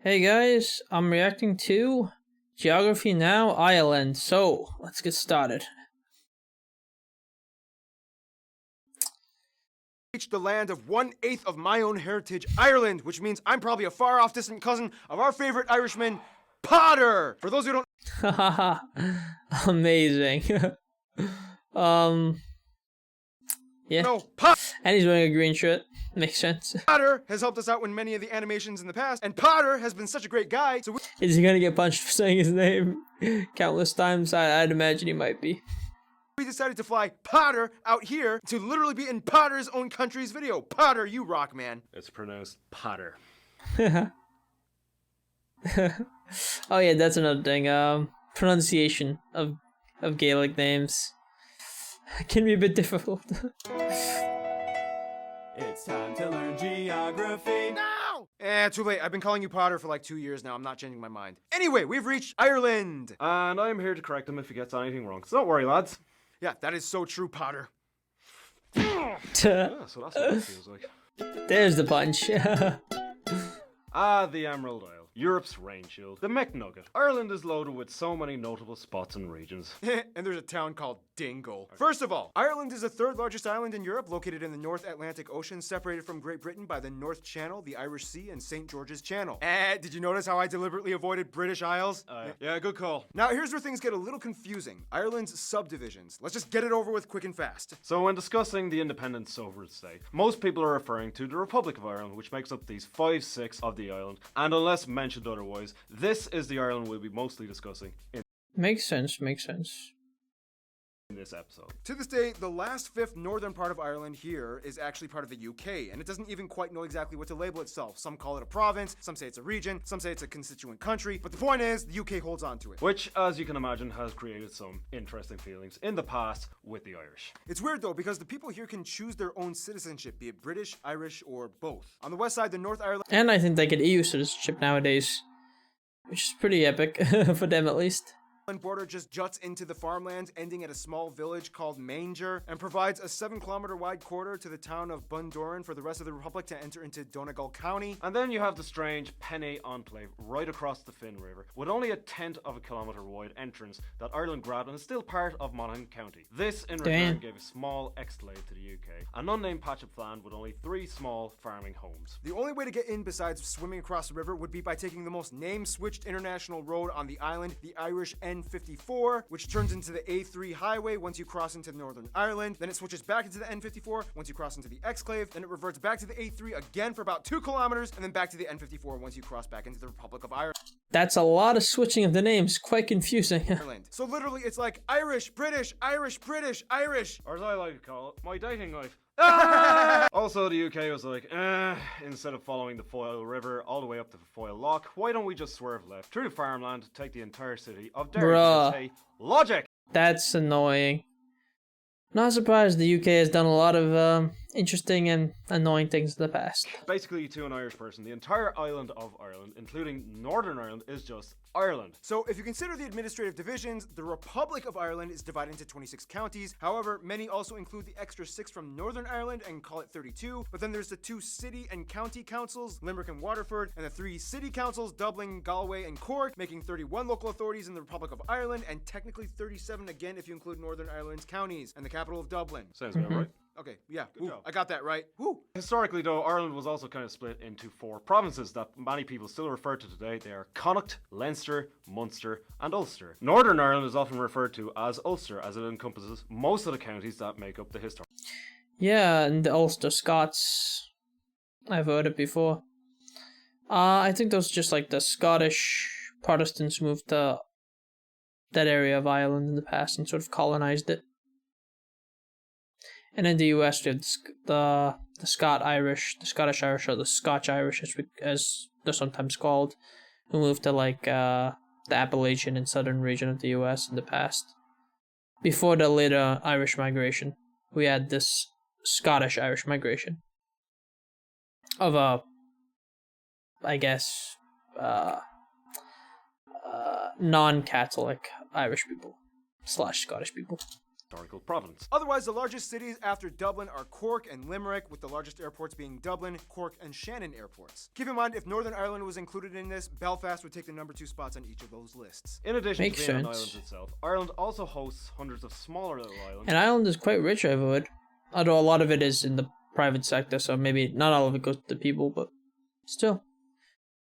Hey guys, I'm reacting to Geography Now Ireland. So, let's get started. Reached the land of 1/8 of my own heritage, Ireland, which means I'm probably a far off distant cousin of our favorite Irishman, Potter. For those who don't Haha, amazing. Yeah. know, And he's wearing a green shirt. Makes sense. Potter has helped us out in many of the animations in the past, and Potter has been such a great guy, so Is he gonna get punched for saying his name countless times? I'd imagine he might be. we decided to fly Potter out here to literally be in Potter's own country's video. Potter, you rock, man. It's pronounced Potter. Oh yeah, that's another thing. Pronunciation of Gaelic names can be a bit difficult. It's time to learn geography. No! Too late. I've been calling you Potter for like 2 years now. I'm not changing my mind. Anyway, we've reached Ireland. And I'm here to correct him if he gets anything wrong. So don't worry, lads. Yeah, that is so true, Potter. Yeah, so that's what it feels like. There's the punch. The Emerald Isle. Europe's rain shield. The McNugget. Ireland is loaded with so many notable spots and regions. And there's a town called Dingle. First of all, Ireland is the third largest island in Europe, located in the North Atlantic Ocean, separated from Great Britain by the North Channel, the Irish Sea, and St. George's Channel. Did you notice how I deliberately avoided British Isles? Yeah, good call. Now, here's where things get a little confusing. Ireland's subdivisions. Let's just get it over with quick and fast. So when discussing the independent sovereign state, most people are referring to the Republic of Ireland, which makes up these 5/6 of the island, and unless mentioned otherwise, this is the Ireland we'll be mostly discussing in Makes sense, makes sense. this episode. To this day, the last fifth northern part of Ireland here is actually part of the UK, and it doesn't even quite know exactly what to label itself. Some call it a province, some say it's a region, some say it's a constituent country, but the point is, the UK holds on to it. Which, as you can imagine, has created some interesting feelings in the past with the Irish. It's weird though, because the people here can choose their own citizenship, be it British, Irish, or both. On the west side, the North Ireland And I think they get EU citizenship nowadays, which is pretty epic for them at least. border just juts into the farmlands, ending at a small village called Manger, and provides a 7-kilometer wide corridor to the town of Bundoran for the rest of the Republic to enter into Donegal County. And then you have the strange Penne Enclave right across the Finn River, with only a 1/10 of a kilometre wide entrance that Ireland grabbed and is still part of Monaghan County. This, in return, gave a small exclave to the UK, an unnamed patch of land with only 3 small farming homes. The only way to get in besides swimming across the river would be by taking the most name-switched international road on the island, the Irish N54, which turns into the A3 highway once you cross into Northern Ireland. Then it switches back into the N54 once you cross into the exclave. Then it reverts back to the A3 again for about 2 kilometers, and then back to the N54 once you cross back into the Republic of Ireland. That's a lot of switching of the names, quite confusing. So literally, it's like Irish, British, Irish, British, Irish. Or as I like to call it, my dating life. Also, the UK was like, instead of following the Foyle River all the way up to the Foyle Loch, why don't we just swerve left through the farmland to take the entire city of Derry? Bruh. Hey, logic! That's annoying. Not surprised the UK has done a lot of interesting and annoying things in the past. Basically, to an Irish person, the entire island of Ireland, including Northern Ireland, is just Ireland. So if you consider the administrative divisions, the Republic of Ireland is divided into 26 counties. However, many also include the extra 6 from Northern Ireland and call it 32. But then there's the 2 city and county councils, Limerick and Waterford, and the 3 city councils, Dublin, Galway, and Cork, making 31 local authorities in the Republic of Ireland, and technically 37 again if you include Northern Ireland's counties, and the capital of Dublin. Sounds about right. Okay, yeah, Good woo, job. I got that right. Woo! Historically, though, Ireland was also kind of split into 4 provinces that many people still refer to today. They are Connacht, Leinster, Munster, and Ulster. Northern Ireland is often referred to as Ulster, as it encompasses most of the counties that make up the historic. Yeah, and the Ulster Scots. I've heard it before. I think those are just like the Scottish Protestants who moved to that area of Ireland in the past and sort of colonized it. And in the US, we have the Scottish Irish, or the Scotch Irish, as they're sometimes called, who moved to like the Appalachian and southern region of the US in the past. Before the later Irish migration, we had this Scottish Irish migration of I guess, non-Catholic Irish people / Scottish people. historical province. Otherwise, the largest cities after Dublin are Cork and Limerick, with the largest airports being Dublin, Cork, and Shannon airports. Keep in mind, if Northern Ireland was included in this, Belfast would take the number 2 spots on each of those lists. In addition Makes to being an sense. island itself, Ireland also hosts hundreds of smaller little islands. And Ireland is quite rich, I've heard. Although a lot of it is in the private sector, so maybe not all of it goes to the people, but still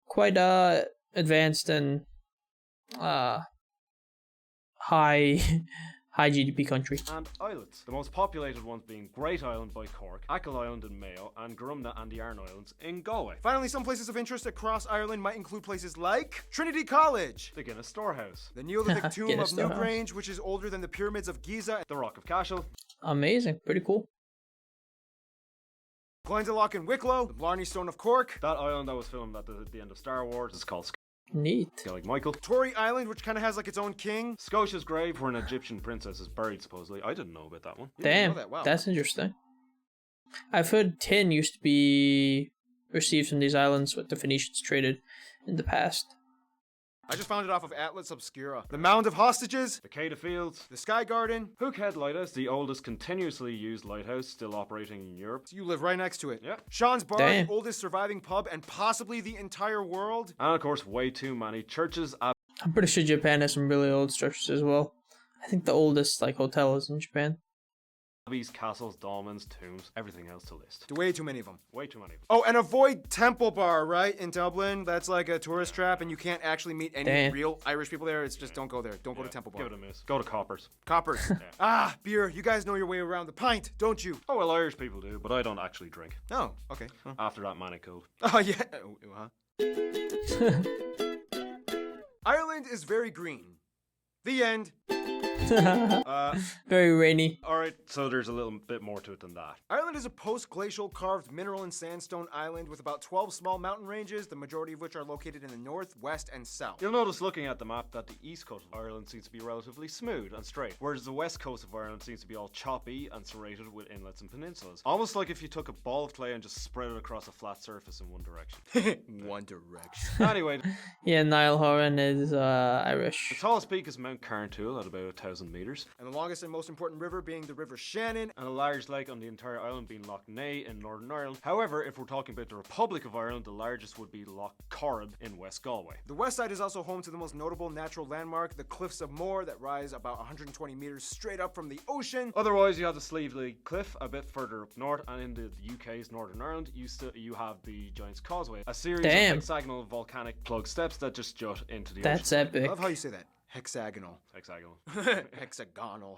quite advanced and high high GDP country. And islets. The most populated ones being Great Island by Cork, Achill Island in Mayo, and Garumna and the Arn Islands in Galway. Finally, some places of interest across Ireland might include places like Trinity College, The Guinness Storehouse, the Neolithic tomb Guinness of Storehouse. Newgrange, which is older than the pyramids of Giza, the Rock of Cashel, Amazing, pretty cool. Glendalough and Wicklow, the Blarney Stone of Cork, that island that was filmed at the end of Star Wars is called Neat. Skellig Michael. Tory Island, which kind of has like its own king. Scotia's grave, where an Egyptian princess is buried, supposedly. I didn't know about that one. You didn't Damn, know that? Wow. that's interesting. I've heard tin used to be received from these islands with the Phoenicians traded in the past. I just found it off of Atlas Obscura. The Mound of Hostages, The Cade of Fields, the Sky Garden. Hookhead Lighthouse, the oldest continuously used lighthouse still operating in Europe. You live right next to it. Yeah. Sean's Bar, Damn. the oldest surviving pub, and possibly the entire world. And of course, way too many churches, I'm pretty sure Japan has some really old structures as well. I think the oldest hotel is in Japan. abbeys, castles, dolmens, tombs, everything else to list. Way too many of them. Way too many of them. Oh, and avoid Temple Bar, right, in Dublin. That's like a tourist trap, and you can't actually meet any Damn. real Irish people there. It's just don't go there. Don't go to Temple Bar. Give it a miss. Go to Coppers. Coppers. Ah, beer. You guys know your way around the pint, don't you? Oh, well, Irish people do, but I don't actually drink. Oh, okay. Huh. After that manic code. Oh, yeah. Oh, huh? Ireland is very green. The end. Very rainy. Alright, so there's a little bit more to it than that. Ireland is a post-glacial carved mineral and sandstone island with about 12 small mountain ranges, the majority of which are located in the north, west, and south. You'll notice looking at the map that the east coast of Ireland seems to be relatively smooth and straight, whereas the west coast of Ireland seems to be all choppy and serrated with inlets and peninsulas. Almost like if you took a ball of clay and just spread it across a flat surface in one direction. One direction. Anyway, Yeah, Niall Horan is the Irish. tallest peak is Mount Carntool at about 1,000 metres, And the longest and most important river being the River Shannon. and a large lake on the entire island being Loch Ney in Northern Ireland. However, if we're talking about the Republic of Ireland, the largest would be Loch Corrib in West Galway. The west side is also home to the most notable natural landmark, the Cliffs of Moher, that rise about 120 meters straight up from the ocean. Otherwise, you have the Sleevely Cliff a bit further up north, and in the UK's Northern Ireland, you have the Giant's Causeway, a series Damn. of hexagonal volcanic plug steps that just jut into the That's ocean. I epic. love how you say that. Hexagonal. Hexagonal.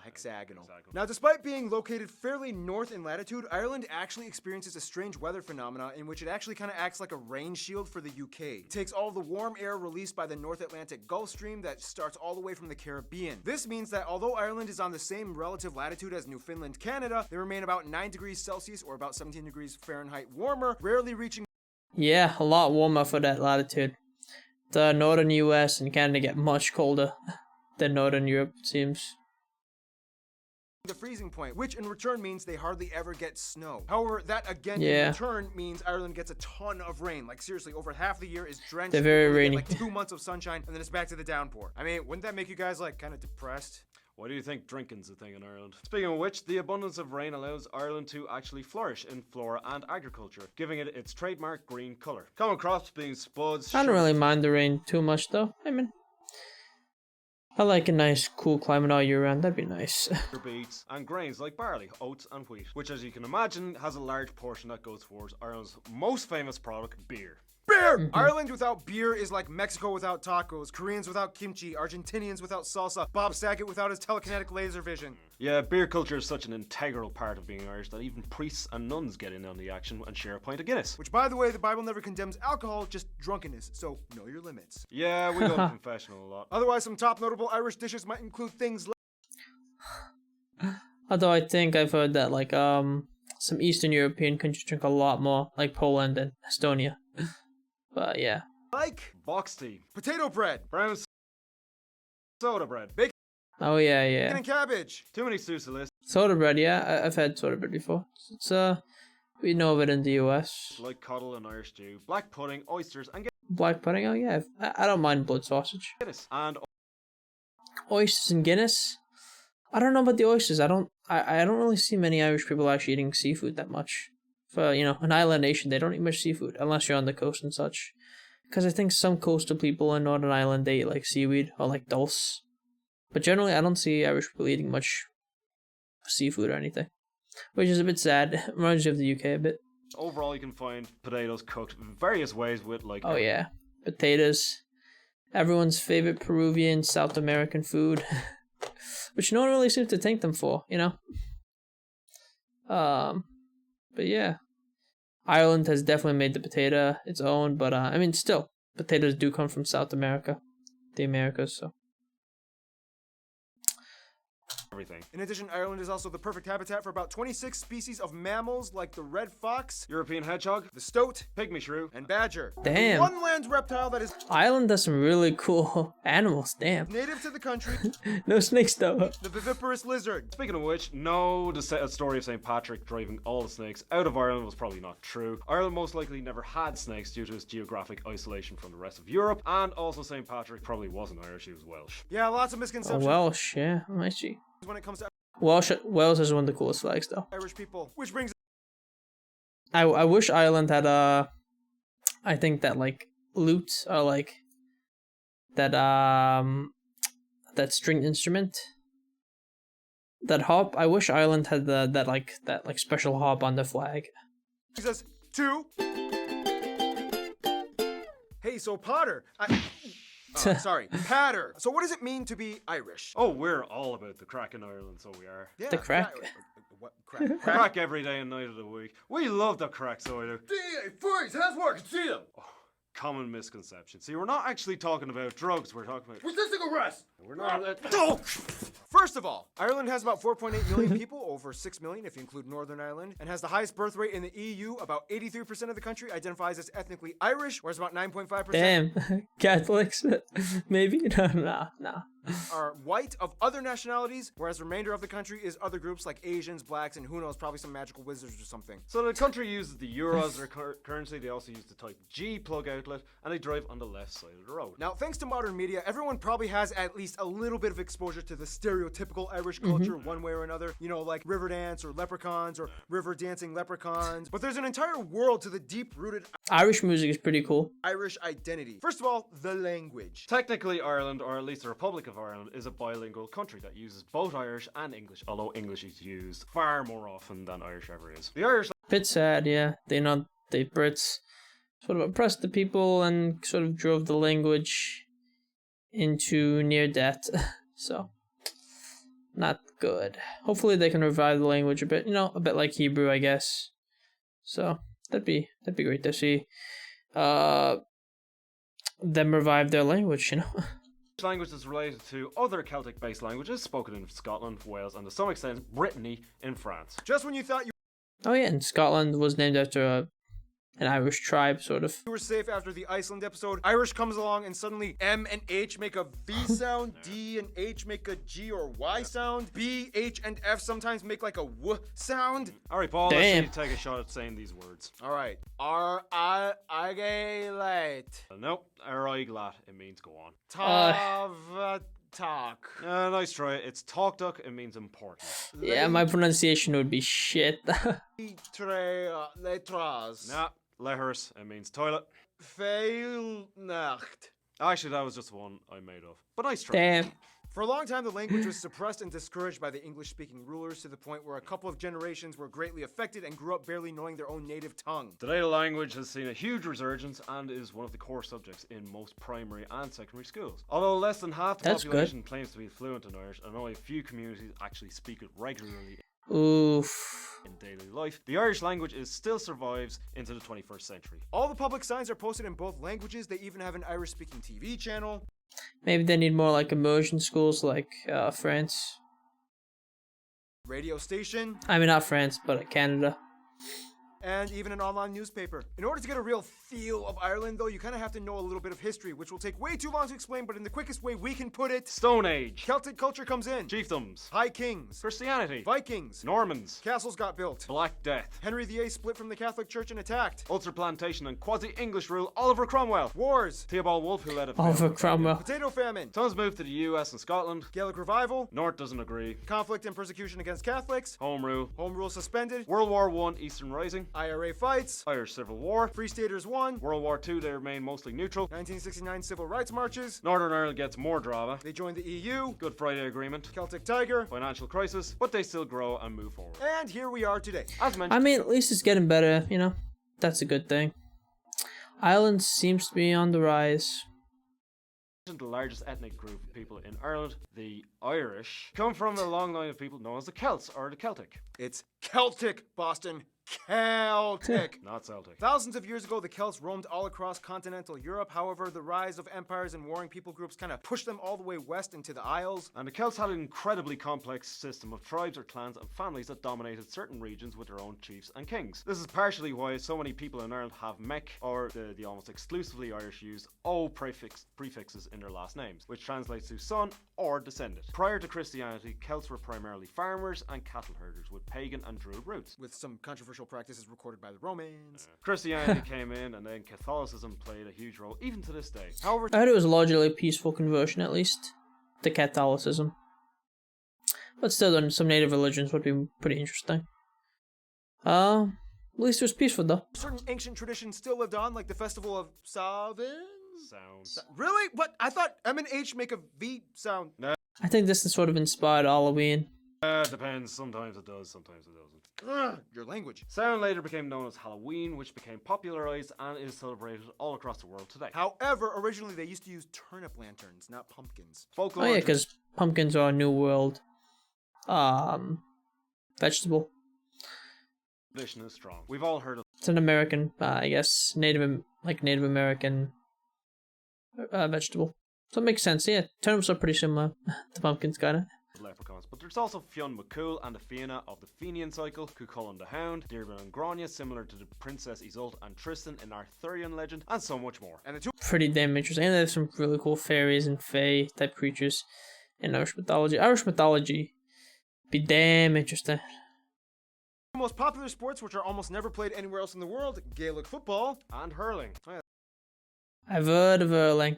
Hexagonal. Now, despite being located fairly north in latitude, Ireland actually experiences a strange weather phenomena in which it actually kind of acts like a rain shield for the UK. It takes all the warm air released by the North Atlantic Gulf Stream that starts all the way from the Caribbean. This means that although Ireland is on the same relative latitude as Newfoundland, Canada, they remain about 9 degrees Celsius or about 17 degrees Fahrenheit warmer, rarely reaching Yeah, a lot warmer for that latitude. The northern US and Canada get much colder than northern Europe, it seems. the freezing point, which in return means they hardly ever get snow. However, that again Yeah. in return means Ireland gets a ton of rain. Like seriously, over half the year is drenched. They're very We only get, rainy. Like 2 months of sunshine, and then it's back to the downpour. I mean, wouldn't that make you guys like kind of depressed? Why do you think drinking's a thing in Ireland? Speaking of which, the abundance of rain allows Ireland to actually flourish in flora and agriculture, giving it its trademark green colour. Common crops being spuds, I don't really mind the rain too much though. I mean, I like a nice cool climate all year round. That'd be nice. sugar beets, and grains like barley, oats, and wheat, which, as you can imagine, has a large portion that goes towards Ireland's most famous product, beer. Beer! Ireland without beer is like Mexico without tacos, Koreans without kimchi, Argentinians without salsa, Bob Saget without his telekinetic laser vision. Yeah, beer culture is such an integral part of being Irish that even priests and nuns get in on the action and share a pint of Guinness. Which, by the way, the Bible never condemns alcohol, just drunkenness, so know your limits. Yeah, we go to confessional a lot. Otherwise, some top notable Irish dishes might include things like Although I think I've heard that some Eastern European countries drink a lot more, like Poland and Estonia. But yeah. Box tea, potato bread, brown soda bread, Oh yeah, bacon yeah. and cabbage, too many stews to list, Soda bread, yeah. I've had soda bread before. It's we know of it in the US. like coddle and Irish stew, black pudding, oysters, and Black pudding, oh yeah. I don't mind blood sausage. Guinness. And Oysters and Guinness. I don't know about the oysters. I don't really see many Irish people actually eating seafood that much. For, you know, an island nation, they don't eat much seafood unless you're on the coast and such. Because I think some coastal people in Northern Ireland, they eat like seaweed or like dulse. But generally, I don't see Irish people eating much seafood or anything, which is a bit sad. It reminds you of the UK a bit. Overall, you can find potatoes cooked in various ways with like. Oh yeah, potatoes. Everyone's favorite Peruvian South American food, which no one really seems to thank them for, you know. But yeah, Ireland has definitely made the potato its own. But I mean, still, potatoes do come from South America, the Americas. So. Everything. In addition, Ireland is also the perfect habitat for about 26 species of mammals like the red fox, European hedgehog, the stoat, pygmy shrew, and badger. Damn. One land reptile that is Ireland has some really cool animals. Damn. native to the country, No snakes though. the viviparous lizard. Speaking of which, no, the story of St. Patrick driving all the snakes out of Ireland was probably not true. Ireland most likely never had snakes due to its geographic isolation from the rest of Europe, and also St. Patrick probably wasn't Irish, he was Welsh. Yeah, lots of Oh, misconceptions Welsh, yeah, I see. when it comes to Wales is one of the coolest flags though. Irish people. Which brings I wish Ireland had I think that like lute or like that that string instrument. That harp. I wish Ireland had that special harp on the flag. us to. Hey, so Potter, sorry, Patter. So what does it mean to be Irish? Oh, we're all about the crack in Ireland, so we are. Yeah, The crack. What crack? Crack every day and night of the week. We love the crack, so I do. Freeze! How's work? See them. Common misconception. See, we're not actually talking about drugs, we're talking about. Resisting arrest. We're not. First of all, Ireland has about 4.8 million people, over 6 million if you include Northern Ireland, and has the highest birth rate in the EU. About 83% of the country identifies as ethnically Irish, whereas about 9.5% Damn, Catholics, maybe no. are white of other nationalities, whereas the remainder of the country is other groups like Asians, blacks, and who knows, probably some magical wizards or something. So the country uses the euro as their currency. They also use the Type G plug outlet, and they drive on the left side of the road. Now, thanks to modern media, everyone probably has at least a little bit of exposure to the stereotypical Irish culture one way or another. You know, like Riverdance or Leprechauns or River Dancing Leprechauns. But there's an entire world to the deep-rooted Irish music is pretty cool. Irish identity. First of all, the language. Technically, Ireland, or at least the Republic of Ireland, is a bilingual country that uses both Irish and English, although English is used far more often than Irish ever is. The Irish Bit sad, yeah. The Brits sort of oppressed the people and sort of drove the language into near death. So, not good. Hopefully they can revive the language a bit, a bit like Hebrew, I guess. So, that'd be great to see them revive their language, language is related to other Celtic-based languages spoken in Scotland, Wales, and to some extent Brittany in France. Just when you thought you Oh yeah, and Scotland was named after an Irish tribe, sort of. were safe after the Iceland episode, Irish comes along and suddenly M and H make a V sound, D and H make a G or Y sound, B, H, and F sometimes make like a W sound. Alright, Paul, let's see you take a shot at saying these words. Alright. R-I-G-late. Nope, glad. It means go on. Talk. Nice try. It's talk duck. It means important. Yeah, my pronunciation would be shit. Letras. Nah, lehers. It means toilet. Feilnacht. Actually, that was just one I made up. But nice try. Damn. For a long time, the language was suppressed and discouraged by the English-speaking rulers to the point where a couple of generations were greatly affected and grew up barely knowing their own native tongue. Today, the language has seen a huge resurgence and is one of the core subjects in most primary and secondary schools. Although less than half the That's population claims to be fluent in Irish, and only a few communities actually speak it regularly Oof. in daily life, the Irish language still survives into the 21st century. All the public signs are posted in both languages. They even have an Irish-speaking TV channel. Maybe they need more like immersion schools like France. Radio station. I mean, not France, but Canada. and even an online newspaper. In order to get a real feel of Ireland, though, you kind of have to know a little bit of history, which will take way too long to explain, but in the quickest way we can put it, Stone Age. Celtic culture comes in. Chiefdoms. High Kings. Christianity. Vikings. Normans. Castles got built. Black Death. Henry VIII split from the Catholic Church and attacked. Ulster Plantation and quasi-English rule Oliver Cromwell. Wars. Theobald Wolff, who led a Oliver Cromwell. Potato famine. Sons moved to the US and Scotland. Gaelic revival. North doesn't agree. Conflict and persecution against Catholics. Home rule. Home rule suspended. World War I, Eastern Rising. IRA fights. Irish Civil War. Free Staters won. World War II, they remain mostly neutral. 1969 civil rights marches. Northern Ireland gets more drama. They joined the EU. Good Friday Agreement. Celtic Tiger. Financial crisis, but they still grow and move forward. And here we are today. As mentioned, I mean, at least it's getting better, you know? That's a good thing. Ireland seems to be on the rise. the largest ethnic group of people in Ireland, the Irish, come from a long line of people known as the Celts or the Celtic. It's Celtic, Boston. Celtic. Not Celtic. Thousands of years ago, the Celts roamed all across continental Europe. However, the rise of empires and warring people groups kind of pushed them all the way west into the Isles. And the Celts had an incredibly complex system of tribes or clans and families that dominated certain regions with their own chiefs and kings. This is partially why so many people in Ireland have Mech, or the almost exclusively Irish use O prefixes in their last names, which translates to son or descendant. Prior to Christianity, Celts were primarily farmers and cattle herders with pagan and druid roots. With some controversial practices recorded by the Romans. Christianity came in, and then Catholicism played a huge role, even to this day. However, I heard it was largely a peaceful conversion, at least, to Catholicism. But still, then some native religions would be pretty interesting. At least it was peaceful, though. certain ancient traditions still lived on, like the festival of Samhain. Sounds. Really? What? I thought M and H make a V sound. I think this is sort of inspired Halloween. Depends. Sometimes it does, sometimes it doesn't. Ugh, your language. Sound later became known as Halloween, which became popularized and is celebrated all across the world today. However, originally they used to use turnip lanterns, not pumpkins. Oh Folklore yeah, because pumpkins are a New World vegetable. tradition is strong. We've all heard of It's an American, I guess, Native American vegetable. So it makes sense, yeah. Turnips are pretty similar to pumpkins, kinda. leprechauns, but there's also Fionn McCool and the Fianna of the Fenian cycle, Cuchulainn the Hound, Deirdre and Grania, similar to the Princess Isolde and Tristan in Arthurian legend, and so much more. And the two Pretty damn interesting. And there's some really cool fairies and fae type creatures in Irish mythology. Irish mythology be damn interesting. most popular sports, which are almost never played anywhere else in the world, Gaelic football. And hurling. Oh, yeah, I've heard of hurling.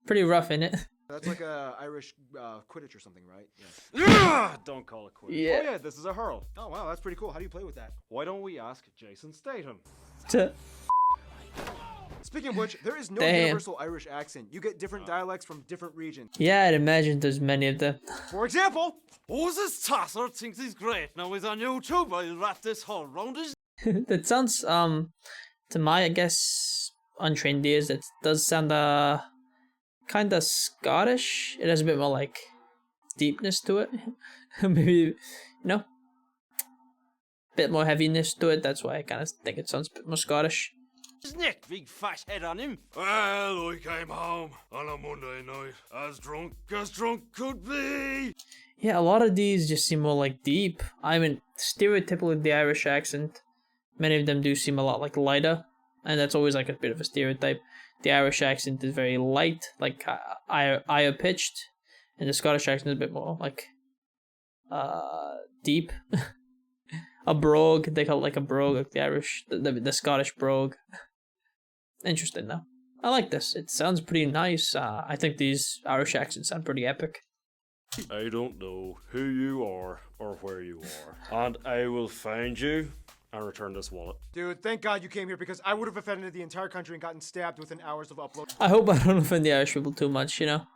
Pretty rough, innit? that's like a Irish Quidditch or something, right? Yeah. Don't call it quits. Yeah. Oh yeah, this is a hurl. Oh wow, that's pretty cool. How do you play with that? Why don't we ask Jason Statham? Speaking of which, there is no Damn. universal Irish accent. You get different dialects from different regions. Yeah, I'd imagine there's many of them. For example, Oh, this tosser thinks he's great. Now he's on YouTube. I'll wrap this whole round his That sounds, to my, I guess, untrained ears, it does sound, kind of Scottish. It has a bit more, like, deepness to it. Maybe, you know, a bit more heaviness to it. That's why I kind of think it sounds a bit more Scottish. neck. Big fat head on him. Well, I came home on a Monday night, as drunk could be. Yeah, a lot of these just seem more, like, deep. I mean, stereotypically the Irish accent, many of them do seem a lot, like, lighter. And that's always, like, a bit of a stereotype. The Irish accent is very light, like, higher pitched. And the Scottish accent is a bit more, like, deep. A brogue, they call it, like, a brogue, like the Irish, the Scottish brogue. Interesting, though. I like this. It sounds pretty nice. I think these Irish accents sound pretty epic. I don't know who you are or where you are, and I will find you and return this wallet. dude, thank God you came here because I would have offended the entire country and gotten stabbed within hours of upload. I hope I don't offend the Irish people too much, you know?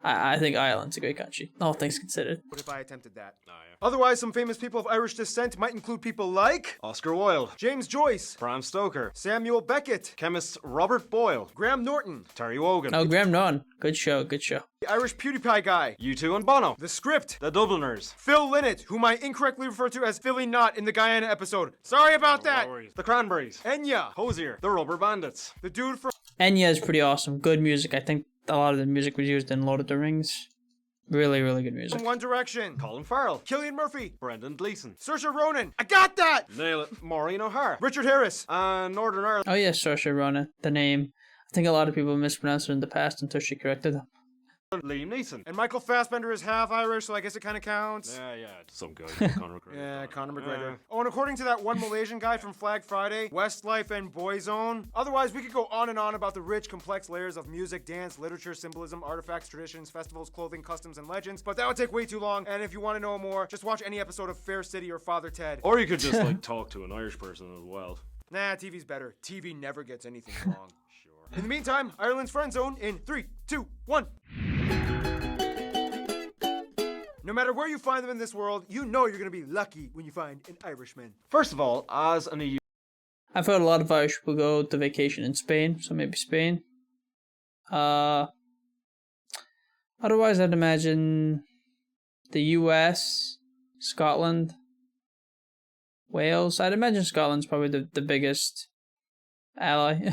I think Ireland's a great country, all things considered. What if I attempted that? Oh, yeah. Otherwise, some famous people of Irish descent might include people like Oscar Wilde, James Joyce, Bram Stoker, Samuel Beckett, chemist Robert Boyle, Graham Norton, Terry Wogan, Oh, Graham Norton. Good show, good show. the Irish PewDiePie guy, U2 and Bono, The Script, the Dubliners, Phil Lynott, whom I incorrectly referred to as Philly Knott in the Guyana episode. Sorry about that. the Cranberries, Enya, Hosier, the Rubber Bandits, the dude from Enya is pretty awesome. Good music. I think a lot of the music was used in Lord of the Rings. Really, really good music. From One Direction. Colin Farrell, Cillian Murphy. Brendan Gleeson, Saoirse Ronan. I got that! nail it, Maureen O'Hara, Richard Harris. and Northern Ireland. Oh yeah, Saoirse Ronan. The name. I think a lot of people mispronounced it in the past until she corrected them. Liam Neeson. And Michael Fassbender is half Irish, so I guess it kind of counts. Yeah, Some guy, Conor McGregor. Yeah, Conor McGregor. Oh, and according to that one Malaysian guy from Flag Friday, Westlife and Boyzone. Otherwise, we could go on and on about the rich, complex layers of music, dance, literature, symbolism, artifacts, traditions, festivals, clothing, customs, and legends. But that would take way too long. And if you want to know more, just watch any episode of Fair City or Father Ted. Or you could just like talk to an Irish person as well. Nah, TV's better. TV never gets anything wrong. Sure. In the meantime, Ireland's Friend Zone in 3, 2, 1. No matter where you find them in this world, you know you're going to be lucky when you find an Irishman. First of all, as an EU I've heard a lot of Irish people go to vacation in Spain, so maybe Spain. Otherwise, I'd imagine the US, Scotland, Wales. I'd imagine Scotland's probably the biggest ally.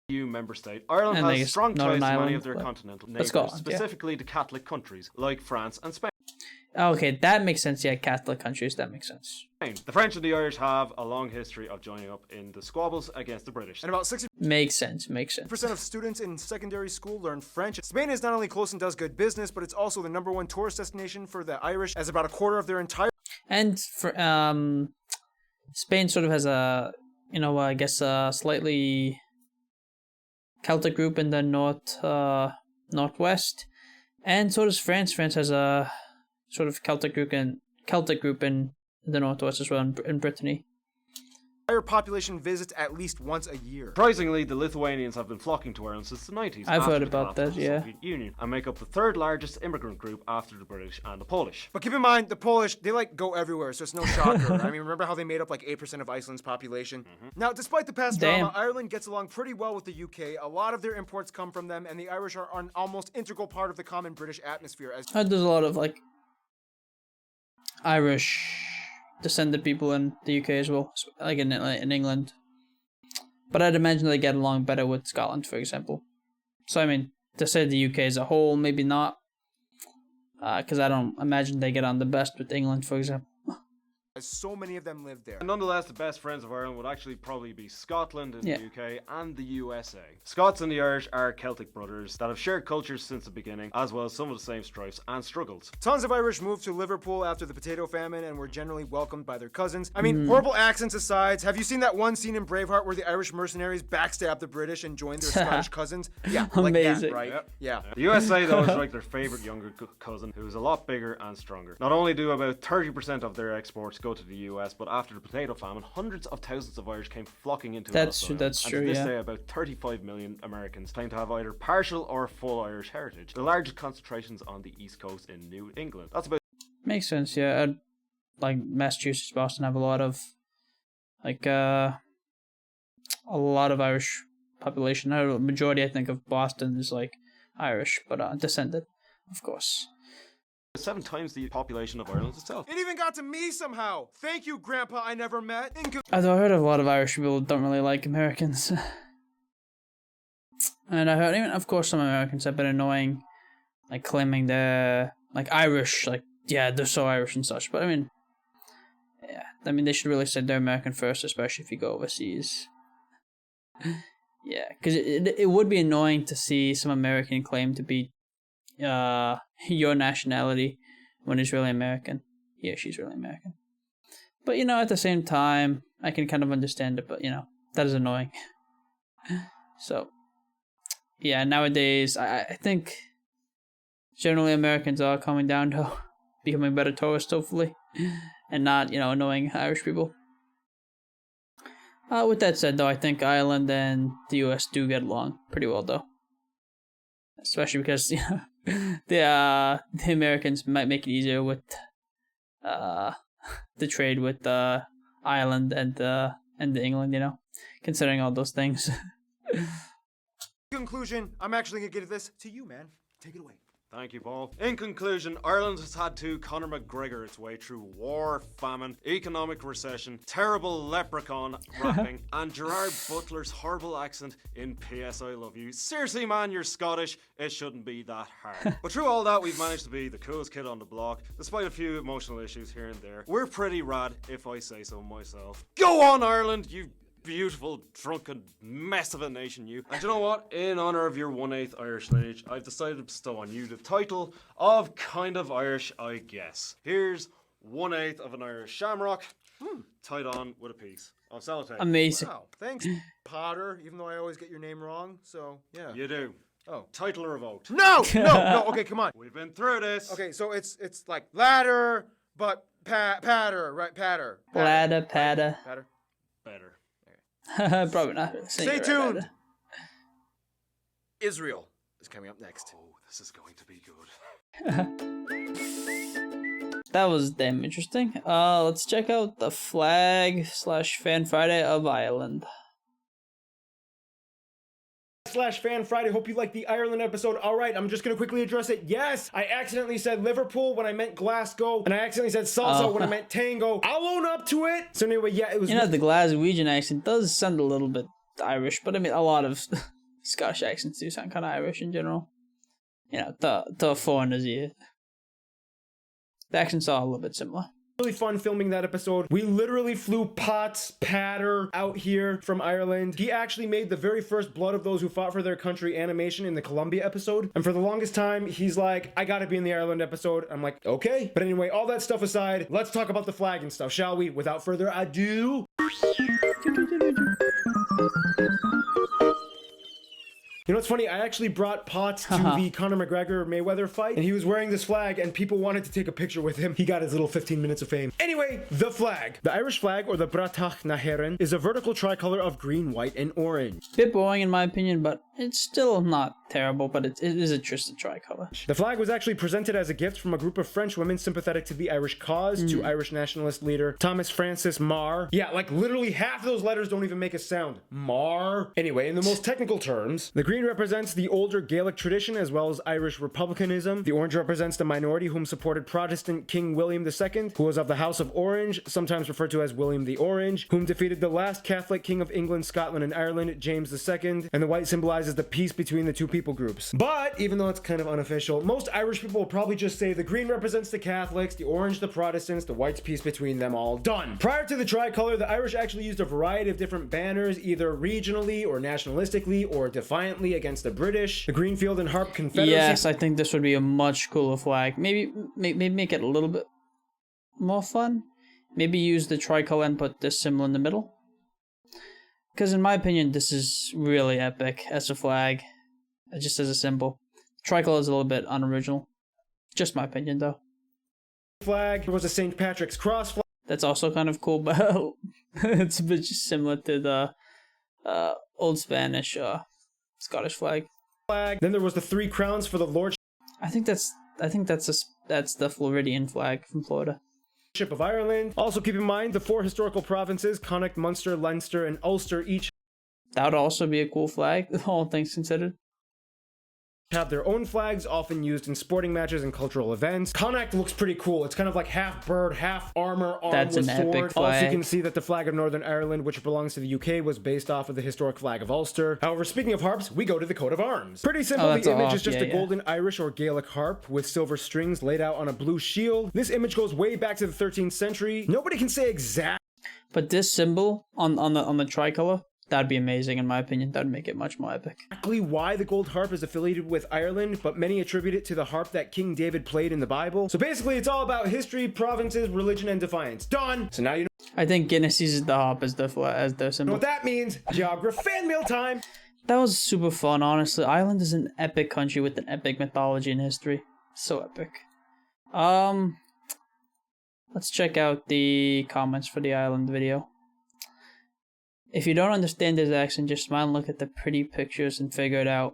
member state, Ireland And I has guess strong ties Northern to many Ireland, of their but- continental neighbours, Scotland, yeah. specifically the Catholic countries like France and Spain. Okay, that makes sense. Yeah, Catholic countries, that makes sense. The French and the Irish have a long history of joining up in the squabbles against the British. And about 60% Makes sense, makes sense. of students in secondary school learn French. Spain is not only close and does good business, but it's also the #1 tourist destination for the Irish, as about a quarter of their entire And for Spain sort of has a, I guess a slightly Celtic group in the northwest, and so does France. France has a sort of Celtic group in the northwest as well, in Brittany. entire population visits at least once a year. Surprisingly, the Lithuanians have been flocking to Ireland since the 90s. I've after heard the about collapse of that, the yeah. Soviet Union, and make up the third largest immigrant group after the British and the Polish. But keep in mind, the Polish, they go everywhere, so it's no shocker. I mean, remember how they made up 8% of Iceland's population? Now, despite the past drama, Ireland gets along pretty well with the UK. A lot of their imports come from them, and the Irish are an almost integral part of the common British atmosphere. As There's a lot of Irish descended people in the UK as well, like in England. But I'd imagine they get along better with Scotland, for example. So I mean, to say the UK as a whole, maybe not, because I don't imagine they get on the best with England, for example. so many of them live there. Nonetheless, the best friends of Ireland would actually probably be Scotland in Yeah. the UK and the USA. Scots and the Irish are Celtic brothers that have shared cultures since the beginning, as well as some of the same strifes and struggles. Tons of Irish moved to Liverpool after the potato famine and were generally welcomed by their cousins. I mean, horrible accents aside, have you seen that one scene in Braveheart where the Irish mercenaries backstabbed the British and joined their Scottish cousins? Yeah, like Amazing. that, right? Yep. Yeah. The USA, though, is like their favourite younger cousin, who is a lot bigger and stronger. Not only do about 30% of their exports go to the US, but after the potato famine, hundreds of thousands of Irish came flocking into That's Ellis true, Island. that's And true, to this yeah. day, about 35 million Americans claim to have either partial or full Irish heritage. The largest concentrations on the East Coast in New England. That's about Makes sense, yeah. Massachusetts, Boston have a lot of Irish population. A majority, I think, of Boston is Irish, but descended, of course. 7 times the population of Ireland itself. It even got to me somehow. Thank you, Grandpa I never met. Although I heard a lot of Irish people don't really like Americans. And I heard, even, of course, some Americans have been annoying, claiming they're, Irish, yeah, they're so Irish and such. But, they should really say they're American first, especially if you go overseas. Yeah, because it would be annoying to see some American claim to be your nationality when he's really American. Yeah, she's really American. But, at the same time, I can kind of understand it, but, that is annoying. So, yeah, nowadays, I think generally Americans are coming down to becoming better tourists, hopefully, and not, annoying Irish people. With that said, though, I think Ireland and the US do get along pretty well, though. Especially because, the Americans might make it easier with the trade with Ireland and England, considering all those things. Conclusion, I'm actually gonna give this to you, man. Take it away. Thank you, Paul. In conclusion, Ireland has had to Conor McGregor its way through war, famine, economic recession, terrible leprechaun rapping, and Gerard Butler's horrible accent in P.S. I Love You. Seriously, man, you're Scottish. It shouldn't be that hard. But through all that, we've managed to be the coolest kid on the block, despite a few emotional issues here and there. We're pretty rad, if I say so myself. Go on, Ireland, you beautiful, drunken mess of a nation, you. And you know what? In honour of your 1/8 Irish lineage, I've decided to bestow on you the title of Kind of Irish, I guess. Here's 1/8 of an Irish shamrock, tied on with a piece of sellotape. Amazing. Wow, thanks, Potter, even though I always get your name wrong, so, yeah. You do. Oh. Title revoked. No, okay, come on. We've been through this. Okay, so it's like ladder, but patter, right? Patter. Ladder, patter. Patter. Better. Probably not. Stay tuned. Israel is coming up next. Oh, this is going to be good. That was damn interesting. Let's check out the flag/Fan Friday of Ireland. /Fan Friday. Hope you liked the Ireland episode. All right, I'm just going to quickly address it. Yes, I accidentally said Liverpool when I meant Glasgow, and I accidentally said salsa when I meant tango. I'll own up to it. So anyway, yeah, it was... You know, the Glaswegian accent does sound a little bit Irish, but I mean, a lot of Scottish accents do sound kind of Irish in general. You know, to foreigners' ear. The accents are a little bit similar. Really fun filming that episode. We literally flew Potts Patter out here from Ireland. He actually made the very first Blood of Those Who Fought for Their Country animation in the Columbia episode. And for the longest time, he's like, I gotta be in the Ireland episode. I'm like, okay. But anyway, all that stuff aside, let's talk about the flag and stuff, shall we? Without further ado... You know what's funny? I actually brought Potts to the Conor McGregor Mayweather fight, and he was wearing this flag, and people wanted to take a picture with him. He got his little 15 minutes of fame. Anyway, the flag. The Irish flag, or the Bratach na Heron, is a vertical tricolor of green, white, and orange. Bit boring in my opinion, but it's still not terrible, but it is a twisted tricolor. The flag was actually presented as a gift from a group of French women sympathetic to the Irish cause to Irish nationalist leader Thomas Francis Meagher. Yeah, like literally half of those letters don't even make a sound. Meagher. Anyway, in the most technical terms, the green represents the older Gaelic tradition as well as Irish republicanism. The orange represents the minority whom supported Protestant King William II, who was of the House of Orange, sometimes referred to as William the Orange, whom defeated the last Catholic king of England, Scotland, and Ireland, James II, and the white symbolizes the peace between the two people groups. But, even though it's kind of unofficial, most Irish people will probably just say the green represents the Catholics, the orange the Protestants, the white's peace between them all. Done! Prior to the tricolor, the Irish actually used a variety of different banners, either regionally or nationalistically or defiantly against the British, the Greenfield and Harp Confederacy. Yes, I think this would be a much cooler flag. Maybe make it a little bit more fun. Maybe use the tricolor and put this symbol in the middle. Because in my opinion, this is really epic as a flag, just as a symbol. Tricolor is a little bit unoriginal. Just my opinion, though. Flag was a St. Patrick's cross flag. That's also kind of cool, but it's a bit just similar to the old Spanish Scottish flag. Then there was the 3 crowns for the lordship I think that's the Floridian flag from Florida. of Ireland. Also keep in mind the 4 historical provinces, Connacht, Munster, Leinster, and Ulster, each That would also be a cool flag, all things considered. have their own flags, often used in sporting matches and cultural events. Connacht looks pretty cool. It's kind of like half bird, half armor, arm That's with an sword. epic Also, you flag. can see that the flag of Northern Ireland, which belongs to the UK, was based off of the historic flag of Ulster. However, speaking of harps, we go to the coat of arms. Pretty simple. that's The image off. is just Yeah, a yeah. golden Irish or Gaelic harp with silver strings laid out on a blue shield. This image goes way back to the 13th century. Nobody can say exactly But this symbol on the tricolor, that'd be amazing in my opinion. That'd make it much more epic. why the gold harp is affiliated with Ireland, but many attribute it to the harp that King David played in the Bible. So basically, it's all about history, provinces, religion, and defiance. Done! So now you know I think Guinness uses the harp as the symbol. what that means. Geography fan mail time! That was super fun, honestly. Ireland is an epic country with an epic mythology and history. So epic. Let's check out the comments for the Ireland video. If you don't understand this accent, just smile and look at the pretty pictures and figure it out.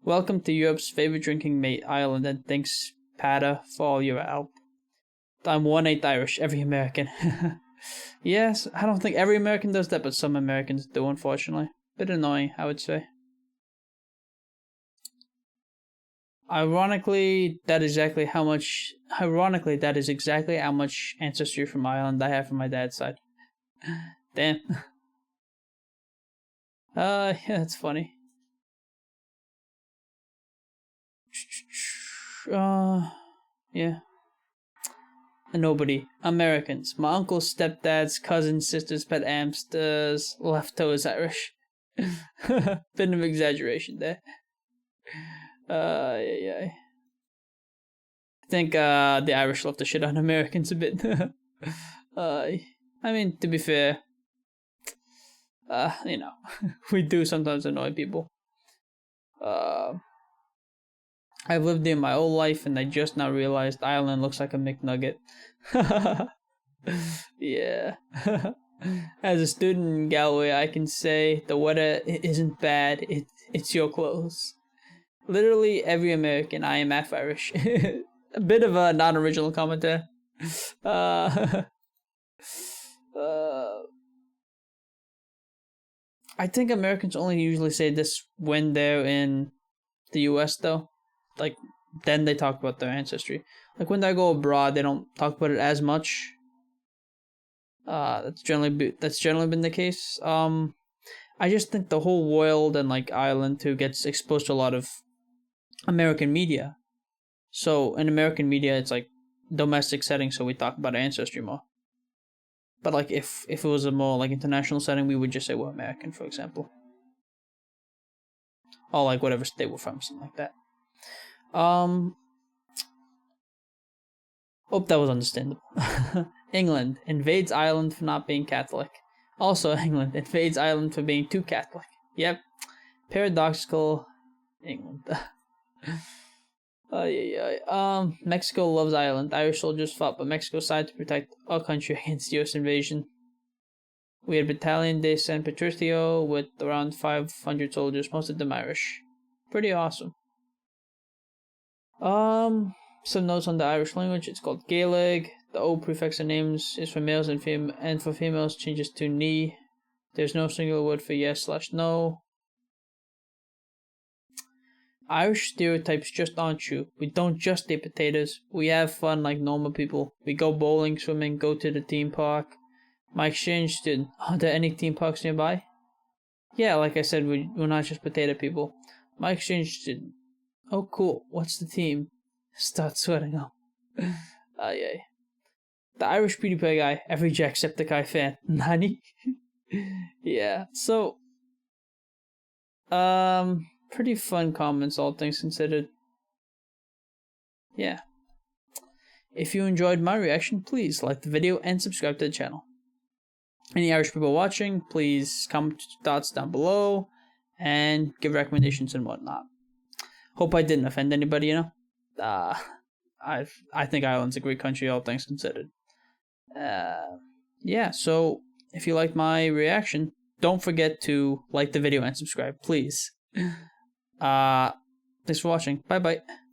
Welcome to Europe's favorite drinking mate, Ireland, and thanks, Pada, for all your help. I'm 1/8 Irish, every American. Yes, I don't think every American does that, but some Americans do, unfortunately. Bit annoying, I would say. Ironically, that is exactly how much ancestry from Ireland I have from my dad's side. Damn. Yeah, that's funny. Yeah. Nobody. Americans. My uncle's stepdad's cousin's sister's pet hamster's leftovers Irish. Bit of exaggeration there. Yeah. I think the Irish love to shit on Americans a bit. I mean, to be fair, you know, we do sometimes annoy people. I've lived there my whole life and I just now realized Ireland looks like a McNugget. Yeah. As a student in Galway, I can say the weather isn't bad, it's your clothes. Literally every American, I am half Irish. A bit of a non-original comment there. I think Americans only usually say this when they're in the US though. Like, then they talk about their ancestry. Like, when they go abroad, they don't talk about it as much. That's generally been the case. I just think the whole world and, like, Ireland, too, gets exposed to a lot of American media. So, in American media, it's, like, domestic setting, so we talk about our ancestry more. But, like, if it was a more, like, international setting, we would just say we're American, for example. Or, like, whatever state we're from, something like that. Hope that was understandable. England invades Ireland for not being Catholic. Also, England invades Ireland for being too Catholic. Yep. Paradoxical England. Mexico loves Ireland. Irish soldiers fought by Mexico side to protect our country against US invasion. We had Battalion de San Patricio with around 500 soldiers, most of them Irish. Pretty awesome. Some notes on the Irish language. It's called Gaelic. The O prefix in names is for males and for females changes to ni. There's no single word for yes/no. Irish stereotypes just aren't true. We don't just eat potatoes. We have fun like normal people. We go bowling, swimming, go to the theme park. My exchange student. Are there any theme parks nearby? Yeah, like I said, we're not just potato people. My exchange student. Oh, cool. What's the theme? Start sweating up. Yay. The Irish PewDiePie guy, every Jacksepticeye fan. Nani? Yeah, so... pretty fun comments, all things considered. Yeah. If you enjoyed my reaction, please like the video and subscribe to the channel. Any Irish people watching, please comment your thoughts down below and give recommendations and whatnot. Hope I didn't offend anybody, you know? I think Ireland's a great country, all things considered. Yeah, so if you liked my reaction, don't forget to like the video and subscribe, please. Thanks for watching. Bye-bye.